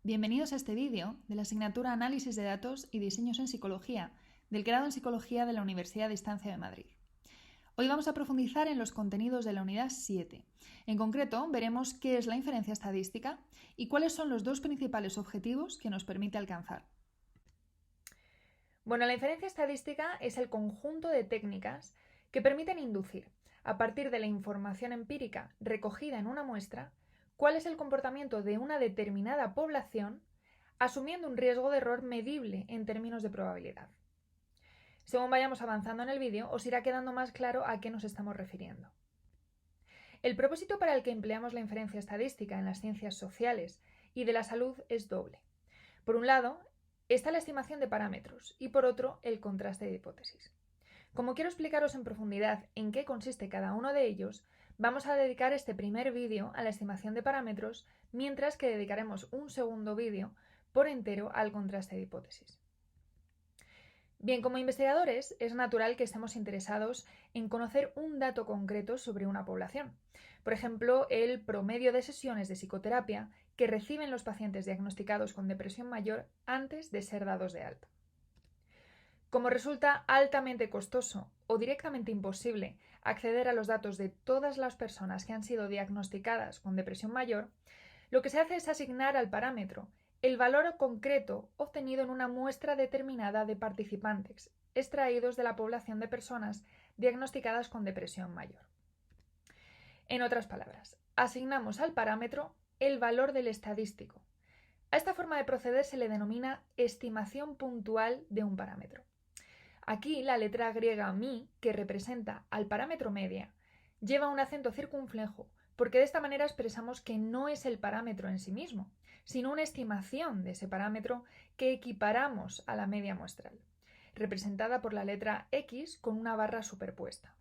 Bienvenidos a este vídeo de la asignatura Análisis de Datos y Diseños en Psicología del grado en Psicología de la Universidad de Distancia de Madrid. Hoy vamos a profundizar en los contenidos de la unidad 7. En concreto, veremos qué es la inferencia estadística y cuáles son los dos principales objetivos que nos permite alcanzar. Bueno, la inferencia estadística es el conjunto de técnicas que permiten inducir, a partir de la información empírica recogida en una muestra, cuál es el comportamiento de una determinada población, asumiendo un riesgo de error medible en términos de probabilidad. Según vayamos avanzando en el vídeo, os irá quedando más claro a qué nos estamos refiriendo. El propósito para el que empleamos la inferencia estadística en las ciencias sociales y de la salud es doble. Por un lado, está la estimación de parámetros y por otro, el contraste de hipótesis. Como quiero explicaros en profundidad en qué consiste cada uno de ellos, vamos a dedicar este primer vídeo a la estimación de parámetros, mientras que dedicaremos un segundo vídeo por entero al contraste de hipótesis. Bien, como investigadores es natural que estemos interesados en conocer un dato concreto sobre una población. Por ejemplo, el promedio de sesiones de psicoterapia que reciben los pacientes diagnosticados con depresión mayor antes de ser dados de alta. Como resulta altamente costoso o directamente imposible acceder a los datos de todas las personas que han sido diagnosticadas con depresión mayor, lo que se hace es asignar al parámetro el valor concreto obtenido en una muestra determinada de participantes, extraídos de la población de personas diagnosticadas con depresión mayor. En otras palabras, asignamos al parámetro el valor del estadístico. A esta forma de proceder se le denomina estimación puntual de un parámetro. Aquí la letra griega mi, que representa al parámetro media, lleva un acento circunflejo, porque de esta manera expresamos que no es el parámetro en sí mismo, sino una estimación de ese parámetro que equiparamos a la media muestral, representada por la letra X con una barra superpuesta.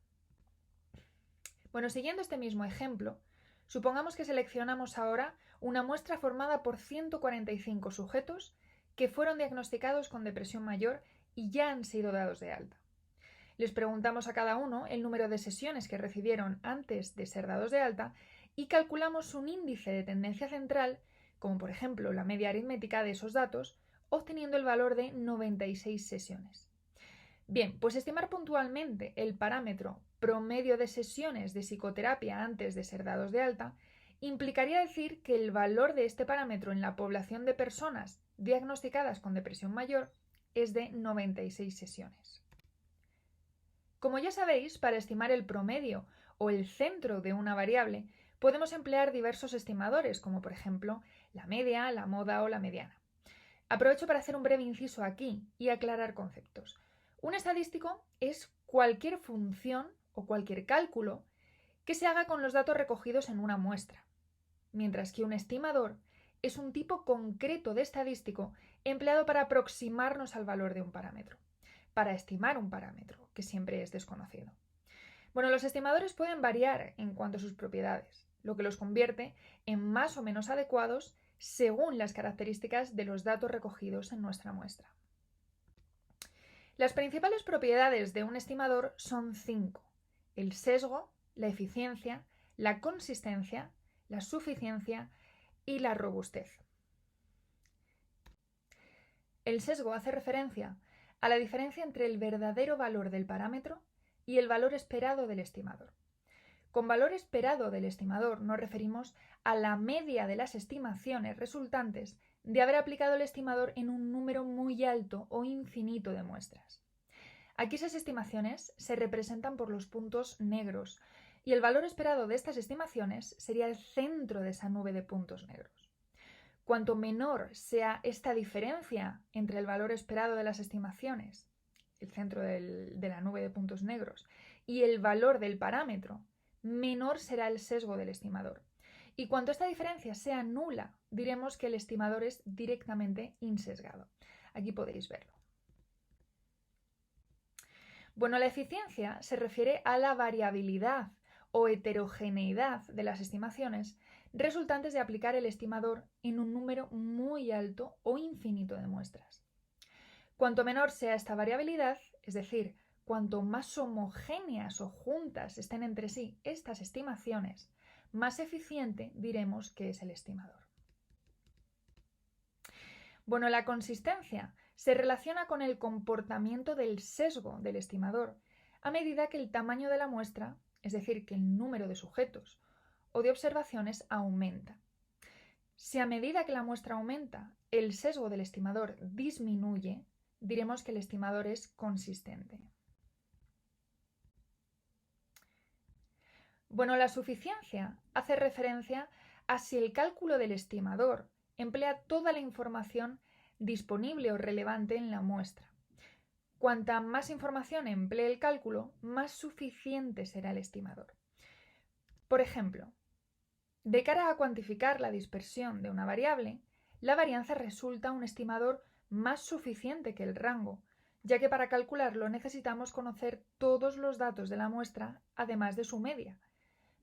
Bueno, siguiendo este mismo ejemplo, supongamos que seleccionamos ahora una muestra formada por 145 sujetos que fueron diagnosticados con depresión mayor y ya han sido dados de alta. Les preguntamos a cada uno el número de sesiones que recibieron antes de ser dados de alta y calculamos un índice de tendencia central, como por ejemplo la media aritmética de esos datos, obteniendo el valor de 96 sesiones. Bien, pues estimar puntualmente el parámetro promedio de sesiones de psicoterapia antes de ser dados de alta implicaría decir que el valor de este parámetro en la población de personas diagnosticadas con depresión mayor es de 96 sesiones. Como ya sabéis, para estimar el promedio o el centro de una variable, podemos emplear diversos estimadores, como por ejemplo la media, la moda o la mediana. Aprovecho para hacer un breve inciso aquí y aclarar conceptos. Un estadístico es cualquier función o cualquier cálculo que se haga con los datos recogidos en una muestra, mientras que un estimador es un tipo concreto de estadístico empleado para aproximarnos al valor de un parámetro, para estimar un parámetro, que siempre es desconocido. Bueno, los estimadores pueden variar en cuanto a sus propiedades, lo que los convierte en más o menos adecuados según las características de los datos recogidos en nuestra muestra. Las principales propiedades de un estimador son 5: el sesgo, la eficiencia, la consistencia, la suficiencia y la robustez. El sesgo hace referencia a la diferencia entre el verdadero valor del parámetro y el valor esperado del estimador. Con valor esperado del estimador nos referimos a la media de las estimaciones resultantes de haber aplicado el estimador en un número muy alto o infinito de muestras. Aquí esas estimaciones se representan por los puntos negros y el valor esperado de estas estimaciones sería el centro de esa nube de puntos negros. Cuanto menor sea esta diferencia entre el valor esperado de las estimaciones, el centro de la nube de puntos negros, y el valor del parámetro, menor será el sesgo del estimador. Y cuanto esta diferencia sea nula, diremos que el estimador es directamente insesgado. Aquí podéis verlo. Bueno, la eficiencia se refiere a la variabilidad o heterogeneidad de las estimaciones resultantes de aplicar el estimador en un número muy alto o infinito de muestras. Cuanto menor sea esta variabilidad, es decir, cuanto más homogéneas o juntas estén entre sí estas estimaciones, más eficiente diremos que es el estimador. Bueno, la consistencia se relaciona con el comportamiento del sesgo del estimador a medida que el tamaño de la muestra, es decir, que el número de sujetos o de observaciones aumenta. Si a medida que la muestra aumenta, el sesgo del estimador disminuye, diremos que el estimador es consistente. Bueno, la suficiencia hace referencia a si el cálculo del estimador emplea toda la información disponible o relevante en la muestra. Cuanta más información emplee el cálculo, más suficiente será el estimador. Por ejemplo, de cara a cuantificar la dispersión de una variable, la varianza resulta un estimador más suficiente que el rango, ya que para calcularlo necesitamos conocer todos los datos de la muestra, además de su media,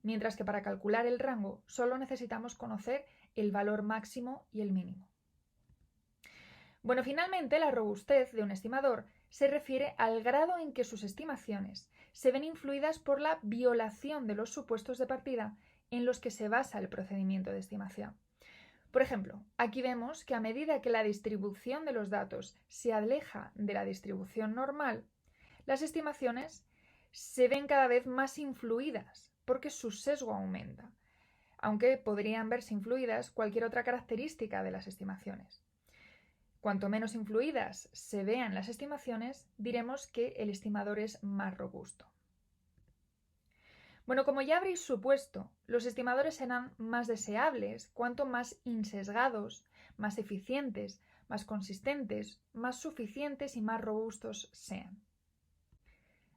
mientras que para calcular el rango solo necesitamos conocer el valor máximo y el mínimo. Bueno, finalmente, la robustez de un estimador se refiere al grado en que sus estimaciones se ven influidas por la violación de los supuestos de partida en los que se basa el procedimiento de estimación. Por ejemplo, aquí vemos que a medida que la distribución de los datos se aleja de la distribución normal, las estimaciones se ven cada vez más influidas porque su sesgo aumenta, aunque podrían verse influidas cualquier otra característica de las estimaciones. Cuanto menos influidas se vean las estimaciones, diremos que el estimador es más robusto. Bueno, como ya habréis supuesto, los estimadores serán más deseables cuanto más insesgados, más eficientes, más consistentes, más suficientes y más robustos sean.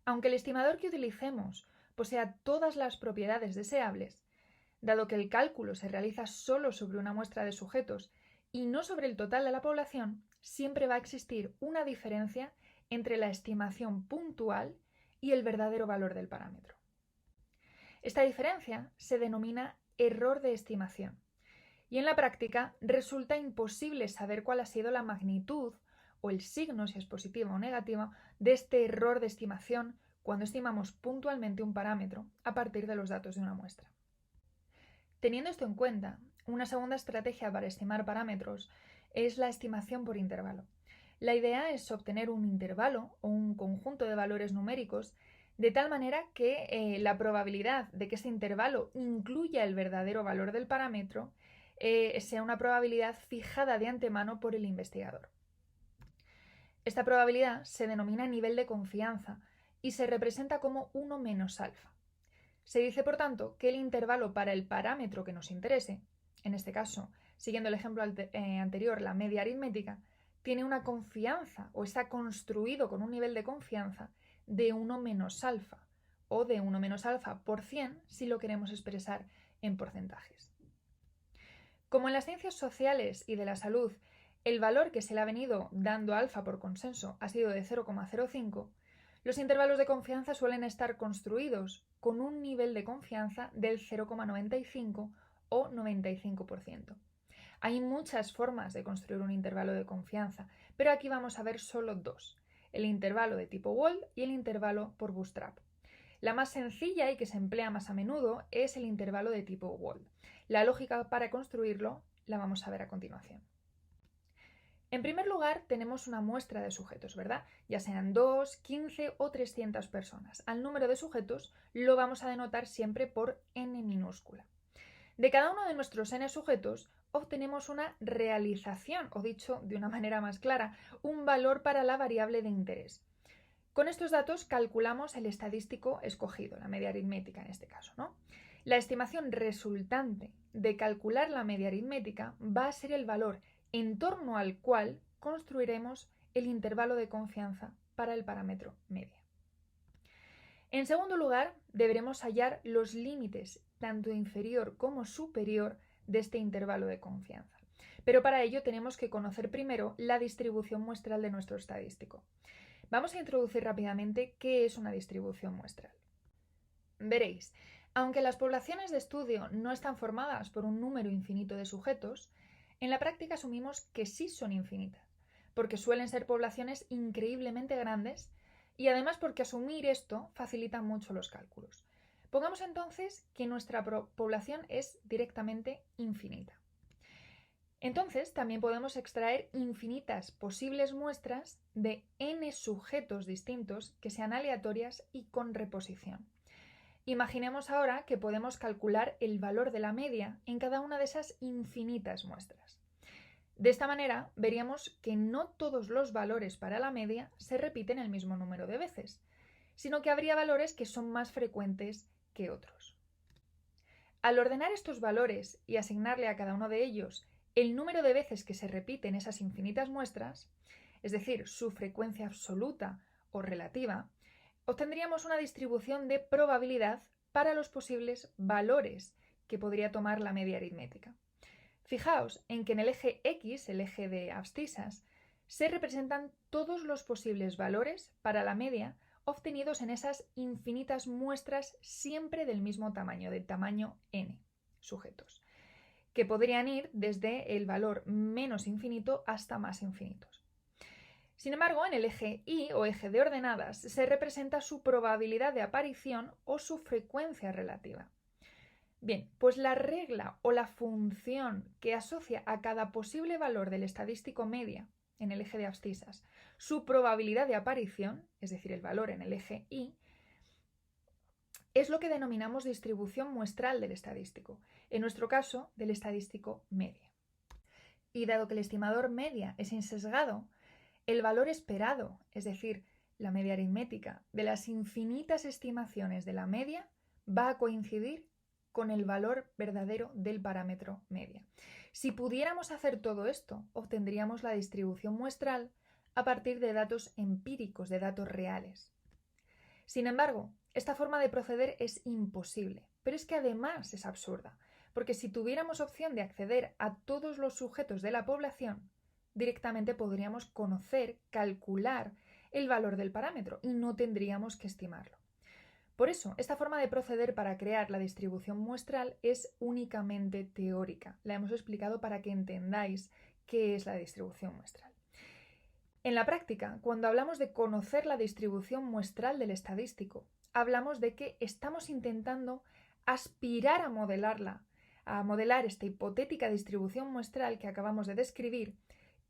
Aunque el estimador que utilicemos posea todas las propiedades deseables, dado que el cálculo se realiza solo sobre una muestra de sujetos y no sobre el total de la población, siempre va a existir una diferencia entre la estimación puntual y el verdadero valor del parámetro. Esta diferencia se denomina error de estimación y en la práctica resulta imposible saber cuál ha sido la magnitud o el signo, si es positivo o negativo, de este error de estimación cuando estimamos puntualmente un parámetro a partir de los datos de una muestra. Teniendo esto en cuenta, una segunda estrategia para estimar parámetros es la estimación por intervalo. La idea es obtener un intervalo o un conjunto de valores numéricos de tal manera que la probabilidad de que ese intervalo incluya el verdadero valor del parámetro sea una probabilidad fijada de antemano por el investigador. Esta probabilidad se denomina nivel de confianza y se representa como 1 menos alfa. Se dice, por tanto, que el intervalo para el parámetro que nos interese, en este caso, siguiendo el ejemplo anterior, la media aritmética, tiene una confianza o está construido con un nivel de confianza de 1 menos alfa o de 1 menos alfa por 100 si lo queremos expresar en porcentajes. Como en las ciencias sociales y de la salud el valor que se le ha venido dando a alfa por consenso ha sido de 0,05, los intervalos de confianza suelen estar construidos con un nivel de confianza del 0,95 o 95%. Hay muchas formas de construir un intervalo de confianza, pero aquí vamos a ver solo dos: el intervalo de tipo Wald y el intervalo por Bootstrap. La más sencilla y que se emplea más a menudo es el intervalo de tipo Wald. La lógica para construirlo la vamos a ver a continuación. En primer lugar, tenemos una muestra de sujetos, ¿verdad? Ya sean 2, 15 o 300 personas. Al número de sujetos lo vamos a denotar siempre por n minúscula. De cada uno de nuestros n sujetos obtenemos una realización, o dicho de una manera más clara, un valor para la variable de interés. Con estos datos calculamos el estadístico escogido, la media aritmética en este caso, ¿no? La estimación resultante de calcular la media aritmética va a ser el valor en torno al cual construiremos el intervalo de confianza para el parámetro media. En segundo lugar, deberemos hallar los límites, tanto inferior como superior, de este intervalo de confianza. Pero para ello tenemos que conocer primero la distribución muestral de nuestro estadístico. Vamos a introducir rápidamente qué es una distribución muestral. Veréis, aunque las poblaciones de estudio no están formadas por un número infinito de sujetos, en la práctica asumimos que sí son infinitas, porque suelen ser poblaciones increíblemente grandes y además porque asumir esto facilita mucho los cálculos. Pongamos entonces que nuestra población es directamente infinita. Entonces, también podemos extraer infinitas posibles muestras de n sujetos distintos que sean aleatorias y con reposición. Imaginemos ahora que podemos calcular el valor de la media en cada una de esas infinitas muestras. De esta manera, veríamos que no todos los valores para la media se repiten el mismo número de veces, sino que habría valores que son más frecuentes que otros. Al ordenar estos valores y asignarle a cada uno de ellos el número de veces que se repiten esas infinitas muestras, es decir, su frecuencia absoluta o relativa, obtendríamos una distribución de probabilidad para los posibles valores que podría tomar la media aritmética. Fijaos en que en el eje X, el eje de abscisas, se representan todos los posibles valores para la media obtenidos en esas infinitas muestras siempre del mismo tamaño, del tamaño n sujetos, que podrían ir desde el valor menos infinito hasta más infinitos. Sin embargo, en el eje Y o eje de ordenadas se representa su probabilidad de aparición o su frecuencia relativa. Bien, pues la regla o la función que asocia a cada posible valor del estadístico media en el eje de abscisas su probabilidad de aparición, es decir, el valor en el eje Y, es lo que denominamos distribución muestral del estadístico, en nuestro caso del estadístico media. Y dado que el estimador media es insesgado, el valor esperado, es decir, la media aritmética, de las infinitas estimaciones de la media va a coincidir con el valor verdadero del parámetro media. Si pudiéramos hacer todo esto, obtendríamos la distribución muestral a partir de datos empíricos, de datos reales. Sin embargo, esta forma de proceder es imposible, pero es que además es absurda, porque si tuviéramos opción de acceder a todos los sujetos de la población, directamente podríamos conocer, calcular el valor del parámetro y no tendríamos que estimarlo. Por eso, esta forma de proceder para crear la distribución muestral es únicamente teórica. La hemos explicado para que entendáis qué es la distribución muestral. En la práctica, cuando hablamos de conocer la distribución muestral del estadístico, hablamos de que estamos intentando aspirar a modelarla, a modelar esta hipotética distribución muestral que acabamos de describir,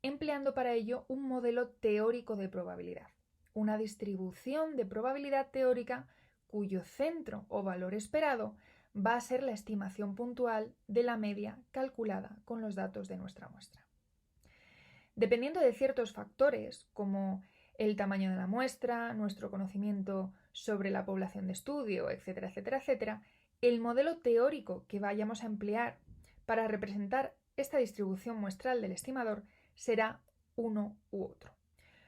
empleando para ello un modelo teórico de probabilidad, una distribución de probabilidad teórica cuyo centro o valor esperado va a ser la estimación puntual de la media calculada con los datos de nuestra muestra. Dependiendo de ciertos factores, como el tamaño de la muestra, nuestro conocimiento sobre la población de estudio, etcétera, etcétera, etcétera, el modelo teórico que vayamos a emplear para representar esta distribución muestral del estimador será uno u otro.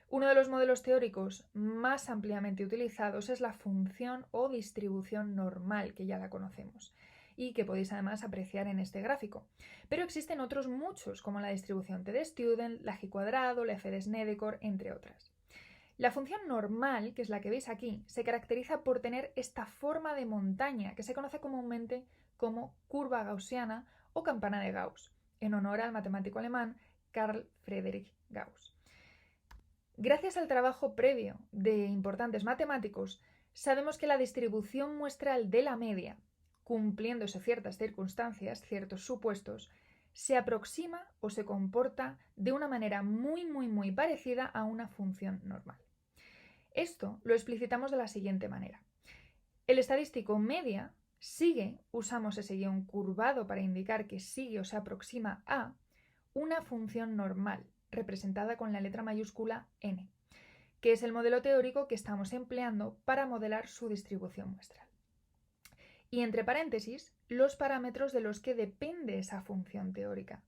Uno de los modelos teóricos más ampliamente utilizados es la función o distribución normal, que ya la conocemos y que podéis además apreciar en este gráfico. Pero existen otros muchos, como la distribución t-de-Student, la g², la f de Snedeker, entre otras. La función normal, que es la que veis aquí, se caracteriza por tener esta forma de montaña que se conoce comúnmente como curva gaussiana o campana de Gauss, en honor al matemático alemán Carl Friedrich Gauss. Gracias al trabajo previo de importantes matemáticos, sabemos que la distribución muestral de la media, cumpliéndose ciertas circunstancias, ciertos supuestos, se aproxima o se comporta de una manera muy parecida a una función normal. Esto lo explicitamos de la siguiente manera. El estadístico media usamos ese guión curvado para indicar que sigue o se aproxima a una función normal, representada con la letra mayúscula n, que es el modelo teórico que estamos empleando para modelar su distribución muestral. Y entre paréntesis, los parámetros de los que depende esa función teórica.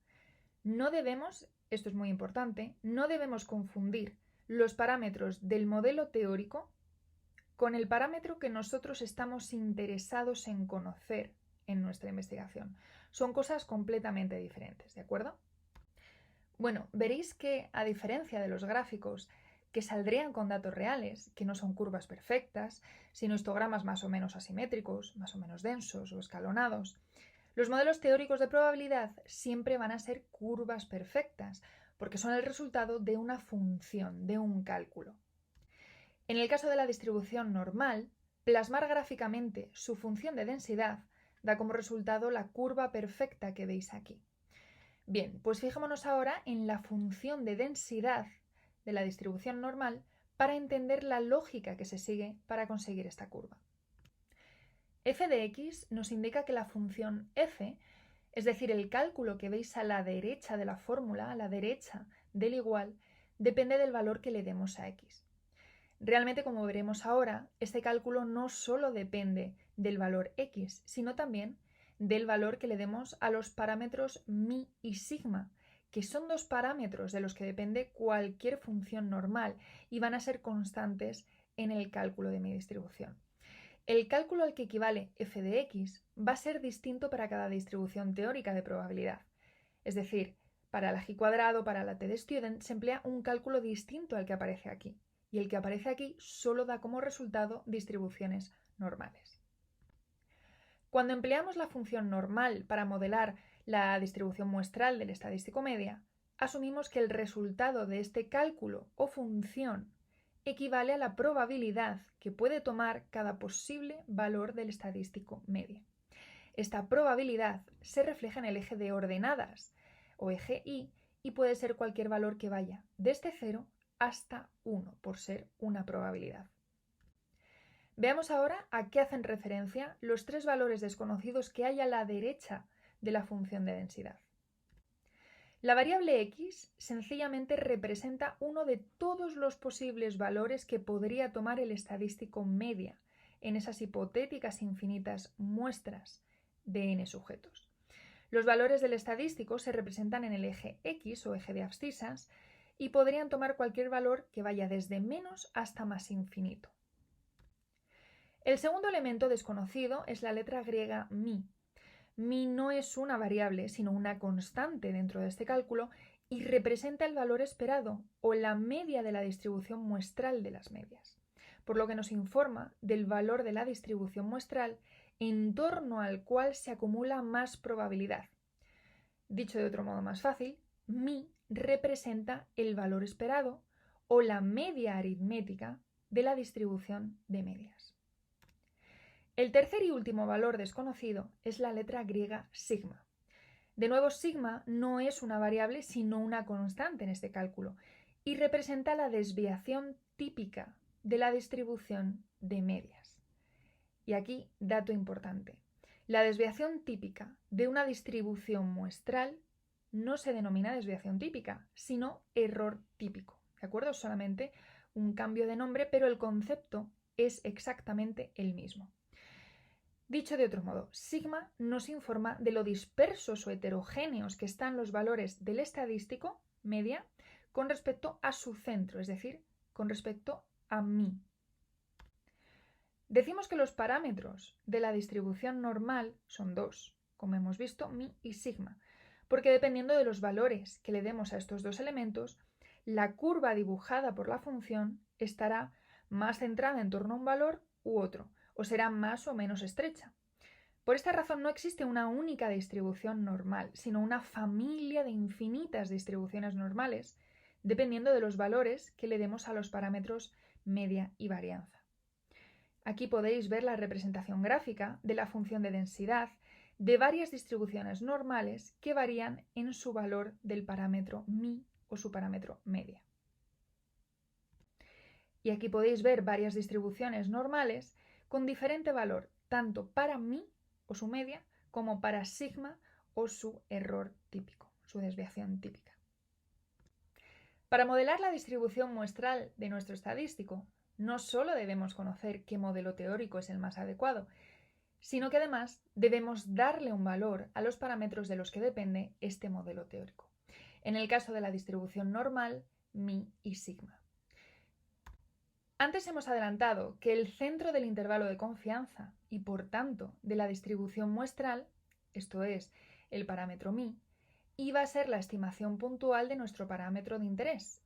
No debemos, esto es muy importante, no debemos confundir los parámetros del modelo teórico con el parámetro que nosotros estamos interesados en conocer en nuestra investigación. Son cosas completamente diferentes, ¿de acuerdo? Bueno, veréis que, a diferencia de los gráficos que saldrían con datos reales, que no son curvas perfectas, sino histogramas más o menos asimétricos, más o menos densos o escalonados, los modelos teóricos de probabilidad siempre van a ser curvas perfectas, porque son el resultado de una función, de un cálculo. En el caso de la distribución normal, plasmar gráficamente su función de densidad da como resultado la curva perfecta que veis aquí. Bien, pues fijémonos ahora en la función de densidad de la distribución normal para entender la lógica que se sigue para conseguir esta curva. F de x nos indica que la función f, es decir, el cálculo que veis a la derecha de la fórmula, a la derecha del igual, depende del valor que le demos a x. Realmente, como veremos ahora, este cálculo no solo depende del valor x, sino también del valor que le demos a los parámetros mi y sigma, que son dos parámetros de los que depende cualquier función normal y van a ser constantes en el cálculo de mi distribución. El cálculo al que equivale f de x va a ser distinto para cada distribución teórica de probabilidad. Es decir, para la g², para la t de student, se emplea un cálculo distinto al que aparece aquí. Y el que aparece aquí solo da como resultado distribuciones normales. Cuando empleamos la función normal para modelar la distribución muestral del estadístico media, asumimos que el resultado de este cálculo o función equivale a la probabilidad que puede tomar cada posible valor del estadístico media. Esta probabilidad se refleja en el eje de ordenadas o eje y puede ser cualquier valor que vaya desde 0 hasta 1 por ser una probabilidad. Veamos ahora a qué hacen referencia los tres valores desconocidos que hay a la derecha de la función de densidad. La variable x sencillamente representa uno de todos los posibles valores que podría tomar el estadístico media en esas hipotéticas infinitas muestras de n sujetos. Los valores del estadístico se representan en el eje x o eje de abscisas y podrían tomar cualquier valor que vaya desde menos hasta más infinito. El segundo elemento desconocido es la letra griega mi. Mi no es una variable, sino una constante dentro de este cálculo y representa el valor esperado o la media de la distribución muestral de las medias, por lo que nos informa del valor de la distribución muestral en torno al cual se acumula más probabilidad. Dicho de otro modo más fácil, mi representa el valor esperado o la media aritmética de la distribución de medias. El tercer y último valor desconocido es la letra griega sigma. De nuevo, sigma no es una variable sino una constante en este cálculo y representa la desviación típica de la distribución de medias. Y aquí, dato importante. La desviación típica de una distribución muestral no se denomina desviación típica, sino error típico. ¿De acuerdo? Solamente un cambio de nombre, pero el concepto es exactamente el mismo. Dicho de otro modo, sigma nos informa de lo dispersos o heterogéneos que están los valores del estadístico, media, con respecto a su centro, es decir, con respecto a mi. Decimos que los parámetros de la distribución normal son dos, como hemos visto, mi y sigma, porque dependiendo de los valores que le demos a estos dos elementos, la curva dibujada por la función estará más centrada en torno a un valor u otro, o será más o menos estrecha. Por esta razón no existe una única distribución normal, sino una familia de infinitas distribuciones normales, dependiendo de los valores que le demos a los parámetros media y varianza. Aquí podéis ver la representación gráfica de la función de densidad de varias distribuciones normales que varían en su valor del parámetro mi o su parámetro media. Y aquí podéis ver varias distribuciones normales con diferente valor, tanto para mi o su media, como para sigma o su error típico, su desviación típica. Para modelar la distribución muestral de nuestro estadístico, no solo debemos conocer qué modelo teórico es el más adecuado, sino que además debemos darle un valor a los parámetros de los que depende este modelo teórico. En el caso de la distribución normal, mi y sigma. Antes hemos adelantado que el centro del intervalo de confianza y por tanto de la distribución muestral, esto es, el parámetro mi, iba a ser la estimación puntual de nuestro parámetro de interés.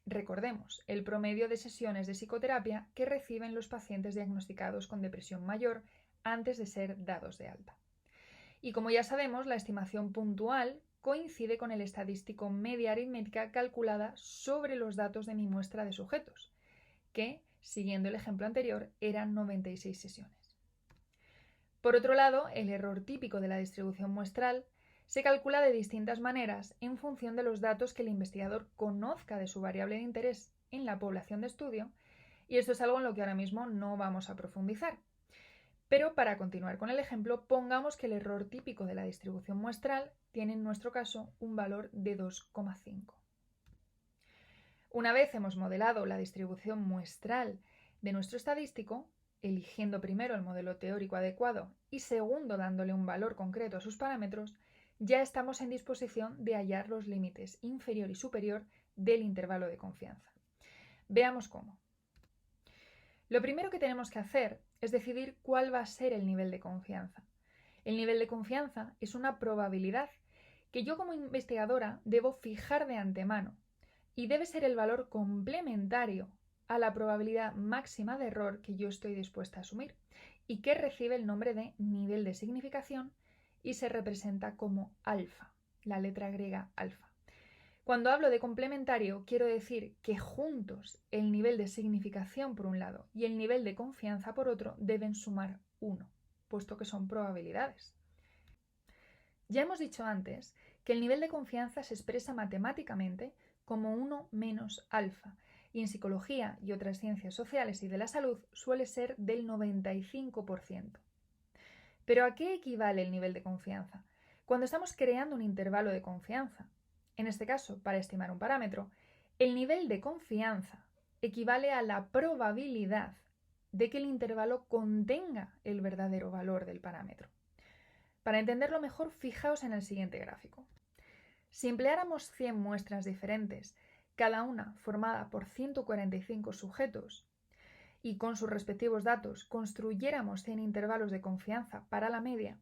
Recordemos, el promedio de sesiones de psicoterapia que reciben los pacientes diagnosticados con depresión mayor antes de ser dados de alta. Y como ya sabemos, la estimación puntual coincide con el estadístico media aritmética calculada sobre los datos de mi muestra de sujetos, que, siguiendo el ejemplo anterior, eran 96 sesiones. Por otro lado, el error típico de la distribución muestral se calcula de distintas maneras en función de los datos que el investigador conozca de su variable de interés en la población de estudio, y esto es algo en lo que ahora mismo no vamos a profundizar. Pero para continuar con el ejemplo, pongamos que el error típico de la distribución muestral tiene en nuestro caso un valor de 2,5. Una vez hemos modelado la distribución muestral de nuestro estadístico, eligiendo primero el modelo teórico adecuado y segundo dándole un valor concreto a sus parámetros, ya estamos en disposición de hallar los límites inferior y superior del intervalo de confianza. Veamos cómo. Lo primero que tenemos que hacer es decidir cuál va a ser el nivel de confianza. El nivel de confianza es una probabilidad que yo como investigadora debo fijar de antemano y debe ser el valor complementario a la probabilidad máxima de error que yo estoy dispuesta a asumir y que recibe el nombre de nivel de significación y se representa como alfa, la letra griega alfa. Cuando hablo de complementario, quiero decir que juntos el nivel de significación por un lado y el nivel de confianza por otro deben sumar 1, puesto que son probabilidades. Ya hemos dicho antes que el nivel de confianza se expresa matemáticamente como 1 menos alfa, y en psicología y otras ciencias sociales y de la salud suele ser del 95%. ¿Pero a qué equivale el nivel de confianza? Cuando estamos creando un intervalo de confianza, en este caso, para estimar un parámetro, el nivel de confianza equivale a la probabilidad de que el intervalo contenga el verdadero valor del parámetro. Para entenderlo mejor, fijaos en el siguiente gráfico. Si empleáramos 100 muestras diferentes, cada una formada por 145 sujetos, y con sus respectivos datos construyéramos 100 intervalos de confianza para la media,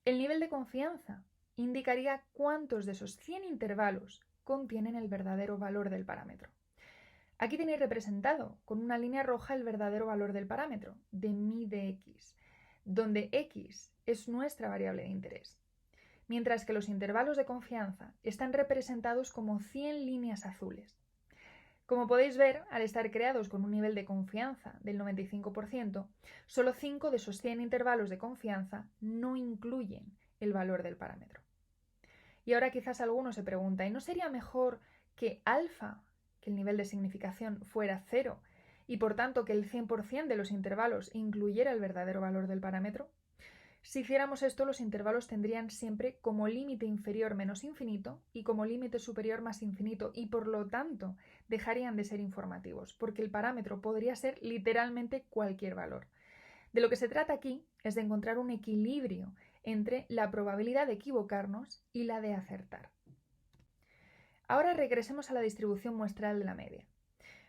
el nivel de confianza indicaría cuántos de esos 100 intervalos contienen el verdadero valor del parámetro. Aquí tenéis representado con una línea roja el verdadero valor del parámetro, de mi de x, donde x es nuestra variable de interés, mientras que los intervalos de confianza están representados como 100 líneas azules. Como podéis ver, al estar creados con un nivel de confianza del 95%, solo 5 de esos 100 intervalos de confianza no incluyen el valor del parámetro. Y ahora quizás alguno se pregunta, ¿y no sería mejor que alfa, que el nivel de significación, fuera 0 y por tanto que el 100% de los intervalos incluyera el verdadero valor del parámetro? Si hiciéramos esto, los intervalos tendrían siempre como límite inferior menos infinito y como límite superior más infinito, y por lo tanto dejarían de ser informativos, porque el parámetro podría ser literalmente cualquier valor. De lo que se trata aquí es de encontrar un equilibrio entre la probabilidad de equivocarnos y la de acertar. Ahora regresemos a la distribución muestral de la media.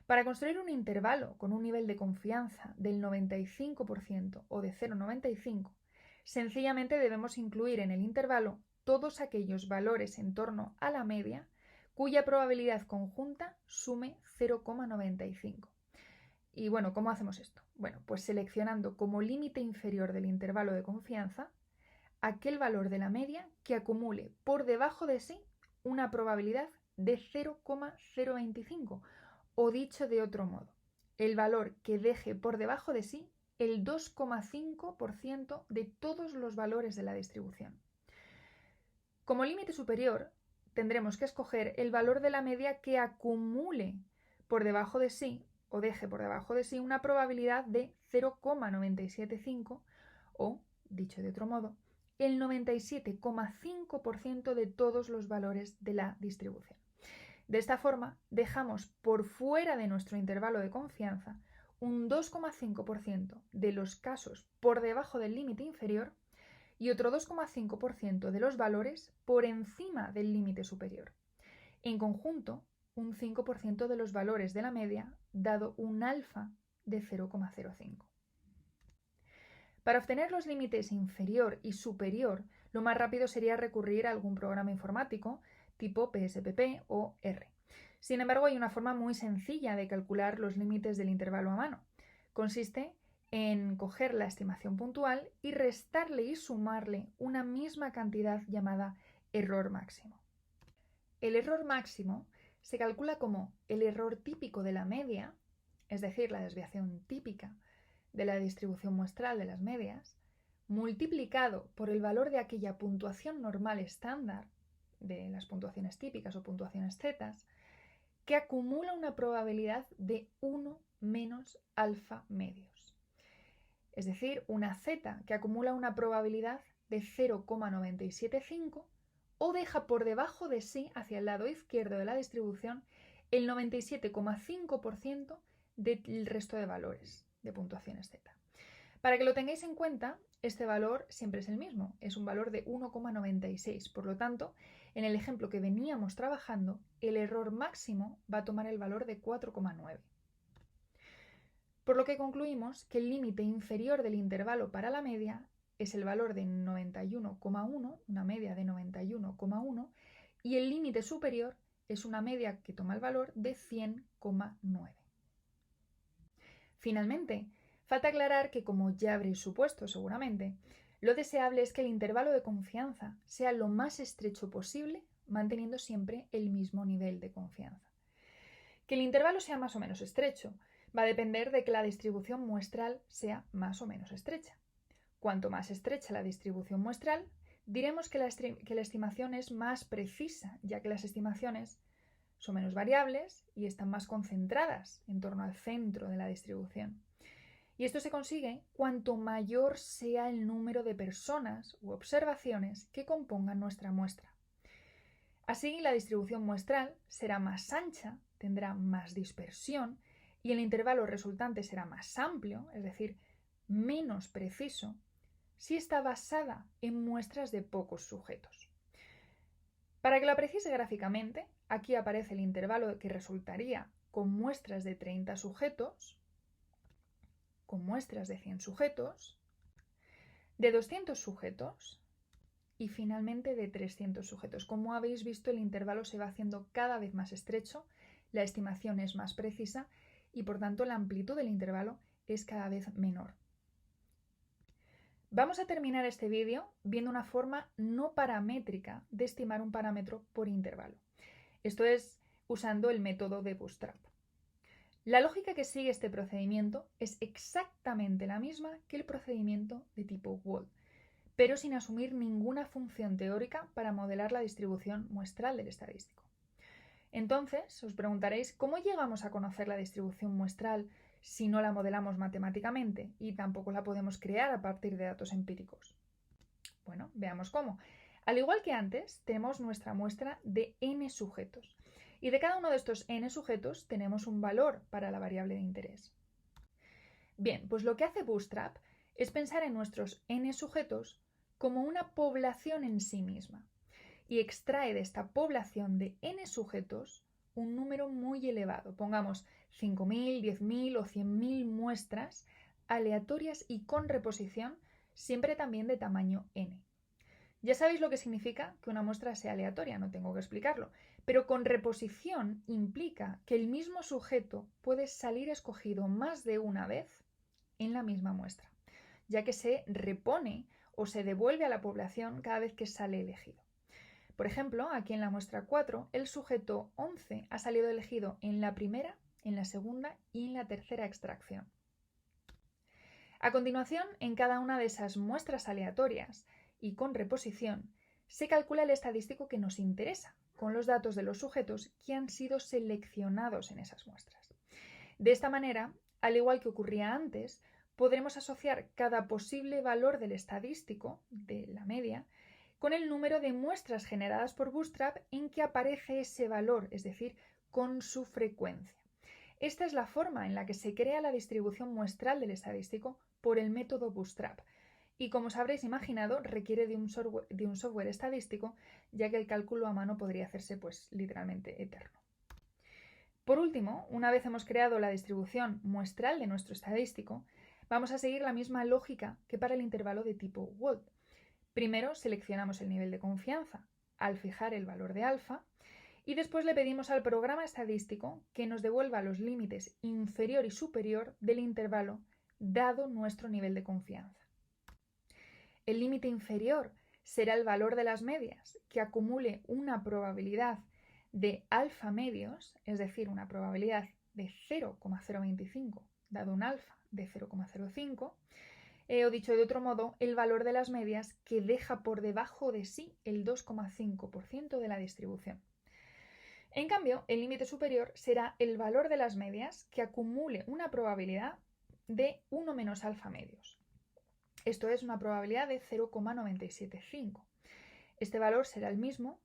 Para construir un intervalo con un nivel de confianza del 95% o de 0,95, sencillamente debemos incluir en el intervalo todos aquellos valores en torno a la media cuya probabilidad conjunta sume 0,95. Y bueno, ¿cómo hacemos esto? Bueno, pues seleccionando como límite inferior del intervalo de confianza aquel valor de la media que acumule por debajo de sí una probabilidad de 0,025, o dicho de otro modo, el valor que deje por debajo de sí el 2,5% de todos los valores de la distribución. Como límite superior, tendremos que escoger el valor de la media que acumule por debajo de sí o deje por debajo de sí una probabilidad de 0,975 o, dicho de otro modo, el 97,5% de todos los valores de la distribución. De esta forma, dejamos por fuera de nuestro intervalo de confianza un 2,5% de los casos por debajo del límite inferior y otro 2,5% de los valores por encima del límite superior. En conjunto, un 5% de los valores de la media, dado un alfa de 0,05. Para obtener los límites inferior y superior, lo más rápido sería recurrir a algún programa informático tipo PSPP o R. Sin embargo, hay una forma muy sencilla de calcular los límites del intervalo a mano. Consiste en coger la estimación puntual y restarle y sumarle una misma cantidad llamada error máximo. El error máximo se calcula como el error típico de la media, es decir, la desviación típica de la distribución muestral de las medias, multiplicado por el valor de aquella puntuación normal estándar, de las puntuaciones típicas o puntuaciones Z, que acumula una probabilidad de 1 menos alfa medios. Es decir, una Z que acumula una probabilidad de 0,975 o deja por debajo de sí, hacia el lado izquierdo de la distribución, el 97,5% del resto de valores de puntuaciones Z. Para que lo tengáis en cuenta, este valor siempre es el mismo, es un valor de 1,96. Por lo tanto, en el ejemplo que veníamos trabajando, el error máximo va a tomar el valor de 4,9. Por lo que concluimos que el límite inferior del intervalo para la media es el valor de 91,1, una media de 91,1, y el límite superior es una media que toma el valor de 100,9. Finalmente, falta aclarar que, como ya habréis supuesto seguramente, lo deseable es que el intervalo de confianza sea lo más estrecho posible, manteniendo siempre el mismo nivel de confianza. Que el intervalo sea más o menos estrecho va a depender de que la distribución muestral sea más o menos estrecha. Cuanto más estrecha la distribución muestral, diremos que la estimación es más precisa, ya que las estimaciones son menos variables y están más concentradas en torno al centro de la distribución. Y esto se consigue cuanto mayor sea el número de personas u observaciones que compongan nuestra muestra. Así, la distribución muestral será más ancha, tendrá más dispersión y el intervalo resultante será más amplio, es decir, menos preciso, si está basada en muestras de pocos sujetos. Para que lo apreciéis gráficamente, aquí aparece el intervalo que resultaría con muestras de 30 sujetos, con muestras de 100 sujetos, de 200 sujetos y finalmente de 300 sujetos. Como habéis visto, el intervalo se va haciendo cada vez más estrecho, la estimación es más precisa y por tanto la amplitud del intervalo es cada vez menor. Vamos a terminar este vídeo viendo una forma no paramétrica de estimar un parámetro por intervalo. Esto es usando el método de Bootstrap. La lógica que sigue este procedimiento es exactamente la misma que el procedimiento de tipo Wald, pero sin asumir ninguna función teórica para modelar la distribución muestral del estadístico. Entonces, os preguntaréis cómo llegamos a conocer la distribución muestral si no la modelamos matemáticamente y tampoco la podemos crear a partir de datos empíricos. Bueno, veamos cómo. Al igual que antes, tenemos nuestra muestra de n sujetos y de cada uno de estos n sujetos tenemos un valor para la variable de interés. Bien, pues lo que hace Bootstrap es pensar en nuestros n sujetos como una población en sí misma y extrae de esta población de n sujetos un número muy elevado, pongamos 5.000, 10.000 o 100.000 muestras aleatorias y con reposición, siempre también de tamaño n. Ya sabéis lo que significa que una muestra sea aleatoria, no tengo que explicarlo, pero con reposición implica que el mismo sujeto puede salir escogido más de una vez en la misma muestra, ya que se repone o se devuelve a la población cada vez que sale elegido. Por ejemplo, aquí en la muestra 4, el sujeto 11 ha salido elegido en la primera, en la segunda y en la tercera extracción. A continuación, en cada una de esas muestras aleatorias y con reposición, se calcula el estadístico que nos interesa, con los datos de los sujetos que han sido seleccionados en esas muestras. De esta manera, al igual que ocurría antes, podremos asociar cada posible valor del estadístico, de la media, con el número de muestras generadas por Bootstrap en que aparece ese valor, es decir, con su frecuencia. Esta es la forma en la que se crea la distribución muestral del estadístico por el método Bootstrap y, como os habréis imaginado, requiere de un software estadístico, ya que el cálculo a mano podría hacerse literalmente eterno. Por último, una vez hemos creado la distribución muestral de nuestro estadístico, vamos a seguir la misma lógica que para el intervalo de tipo Wald. Primero seleccionamos el nivel de confianza al fijar el valor de alfa y después le pedimos al programa estadístico que nos devuelva los límites inferior y superior del intervalo dado nuestro nivel de confianza. El límite inferior será el valor de las medias que acumule una probabilidad de alfa medios, es decir, una probabilidad de 0,025 dado un alfa de 0,05, O dicho de otro modo, el valor de las medias que deja por debajo de sí el 2,5% de la distribución. En cambio, el límite superior será el valor de las medias que acumule una probabilidad de 1 menos alfa medios. Esto es una probabilidad de 0,975. Este valor será el mismo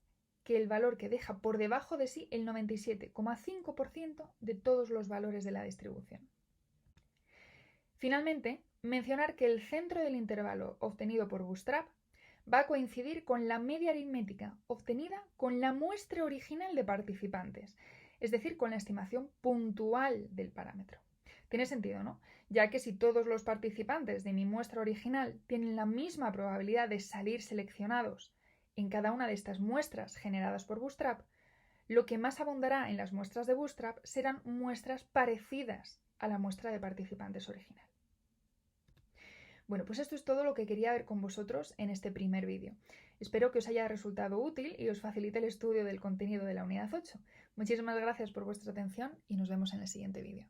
que el valor que deja por debajo de sí el 97,5% de todos los valores de la distribución. Finalmente, mencionar que el centro del intervalo obtenido por Bootstrap va a coincidir con la media aritmética obtenida con la muestra original de participantes, es decir, con la estimación puntual del parámetro. Tiene sentido, ¿no? Ya que si todos los participantes de mi muestra original tienen la misma probabilidad de salir seleccionados en cada una de estas muestras generadas por Bootstrap, lo que más abundará en las muestras de Bootstrap serán muestras parecidas a la muestra de participantes original. Bueno, pues esto es todo lo que quería ver con vosotros en este primer vídeo. Espero que os haya resultado útil y os facilite el estudio del contenido de la unidad 8. Muchísimas gracias por vuestra atención y nos vemos en el siguiente vídeo.